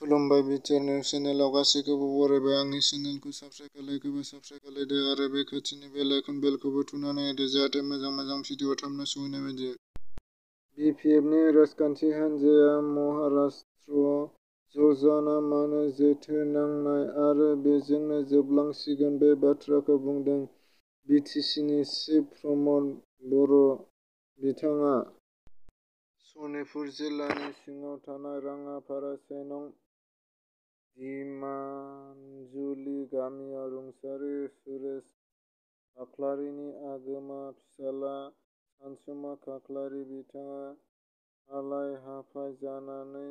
खुलुमबाय BTR news चेनेलाव गासैखौबो बरायबाय। आंनि चेनेलखौ साबस्क्राइब खालायदो आरो बे खाथिनि बेल आइकन बेलखौबो थुनानै होदो जाहाथे मोजां भिडिअ थाबनो सौहैनाय बायदि। बिपिएफनि राजखान्थि हान्जाया महाराष्ट्र ज'जाना मानो जेथो नांनाय आरो बेजोंनो जोबलांसिगोन बे बाथ्राखौ बुंदों बिटिसिनि चिफ प्रमद बर'। बिथाङा सनितपुर जिल्लानि सिङाव थानाय राङापारा से नं. धिमानजुलि गामियाव रुंसारि सुरेश खाख्लारिनि आगोमा फिसाला सानसुमा खाख्लारि बिथाङा हालाय-हाफाय जानानै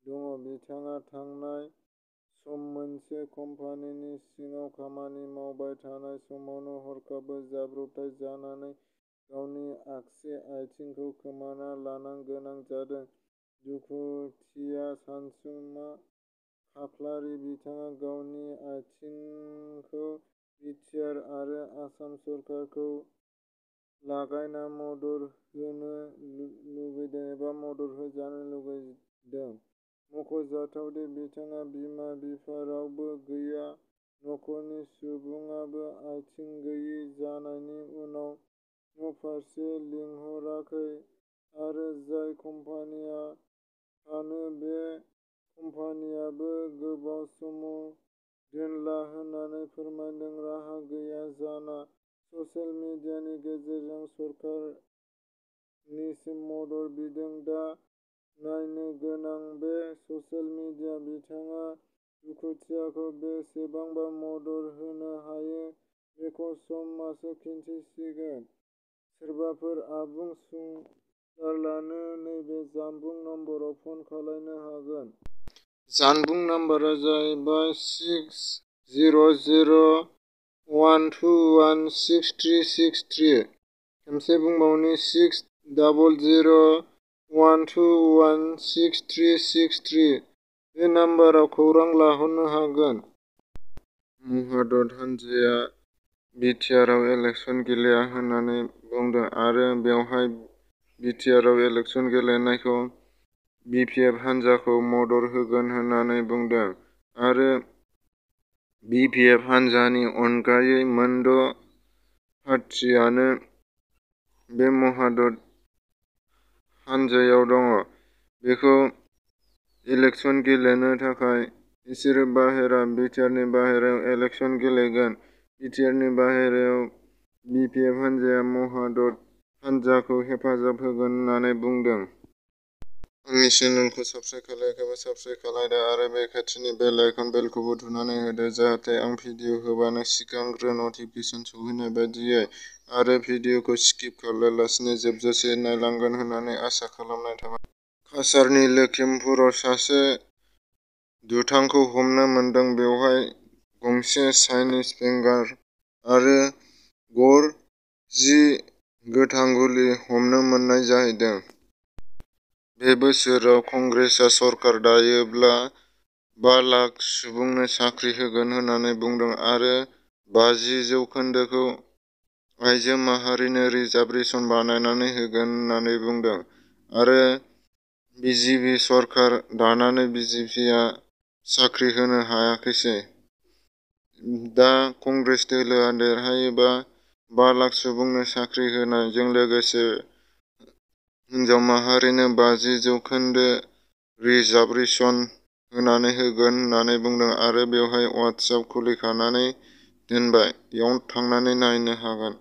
दङ। बिथाङा थांनाय सम मोनसे कम्पानिनि सिङाव खामानि मावबाय थानाय समावनो हरखाबै जाब्रबथाय जानानै गावनि आगसि आथिंखौ खोमाना लानो गोनां जादों। दुखुथिया सानसुमा खाख्लारि बिथाङा गावनि आथिंखौ बिटिआर आरो आसाम सरकारखौ लागायना मदद होजानो लुगैदों। मख'जाथाव दि बिथांहा बिमा-बिफा रावबो गैया। नखरनि सुबुङाबो आथिं गैयै जानायनि उनाव न'फारसे लिंहराखै आरो जाय कम्पानियाव थानो बे कम्पानियाबो गोबाव सम दोनला होननानै फोरमायदों। राहा गैया जाना ससियेल मिडियानि गेजेरजों सरकारनिसिम मदद बिदों। दा नायनो गोनां बे ससियेल मिडिया बिथाङा दुखुथियाखौ बेसेबांबा मदद होनो हायो बेखौ समासो खिन्थिसिगोन। सोरबाफोर आबुं सुंगारलानो नैबे जानबुं नम्बराव फन खालामनो हागोन। जानबुं नम्बरा जाहैबाय 6001216363। खेबसे बुंबावनि 6001216363। बे नम्बराव खौरां लाहरनो हागोन। महादत हान्जाया बिटिआरआव इलेक्सन गेलेया होननानै बुंदों आरो बेवहाय बिटिआरआव इलेक्सन गेलेनायखौ बिपिएफ हान्जाखौ मदद होगोन होननानै बुंदों आरो बिपिएफ हान्जानि अनगायै मोनद' पार्टियानो बे महादत हान्जायाव दङ। बेखौ इलेक्सन गेलेनो थाखाय बिसोरो बिटिआरनि बाहेरायाव इलेक्सन गेलेगोन। बिटिआरनि बाहेरायाव बिपिएफ हान्जाया महादत हान्जाखौ हेफाजाब होगोन होननानै बुंदों। आंनि चेनेलखौ साबस्क्राइब खालायाखैबा साबस्क्राइब खालायदो आरो बे खाथिनि बेल आइकन बेलखौबो थुनानै होदो जाहाथे आं भिडिअ होबानो सिगांग्रो नटिफिकेसन सौहैनाय बायदियै आरो भिडिअखौ स्किप खालामालासिनो जोबजासे नायलांगोन होननानै आसा खालामनाय थाबाय। काछारनि लखिमपुराव सासे दुथांखौ हमनो मोनदों। बेवहाय गंसे चाइनिज फिंगार आरो गर-10 गोथां गुलि हमनो मोननाय जाहैदों। बे बोसोराव कंग्रेसआ सरकार दायोब्ला 5 लाख सुबुंनो साख्रि होगोन होननानै बुंदों आरो 50% आइजो माहारिनो रिजार्भेसन बानायनानै होगोन होननानै बुंदों आरो बिजेपि सरकार दानानै बिजेपिआ साख्रि होनो हायाखैसै। दा कंग्रेस दोलोआ देरहायोबा 5 लाख सुबुंनो साख्रि होनायजों लोगोसे हिनजाव माहारिनो 50% रिजार्भेसन होनानै होगोन होननानै बुंदों आरो बेवहाय वाट्सएप खुलिखानानै दोनबाय। बेयाव थांनानै नायनो हागोन।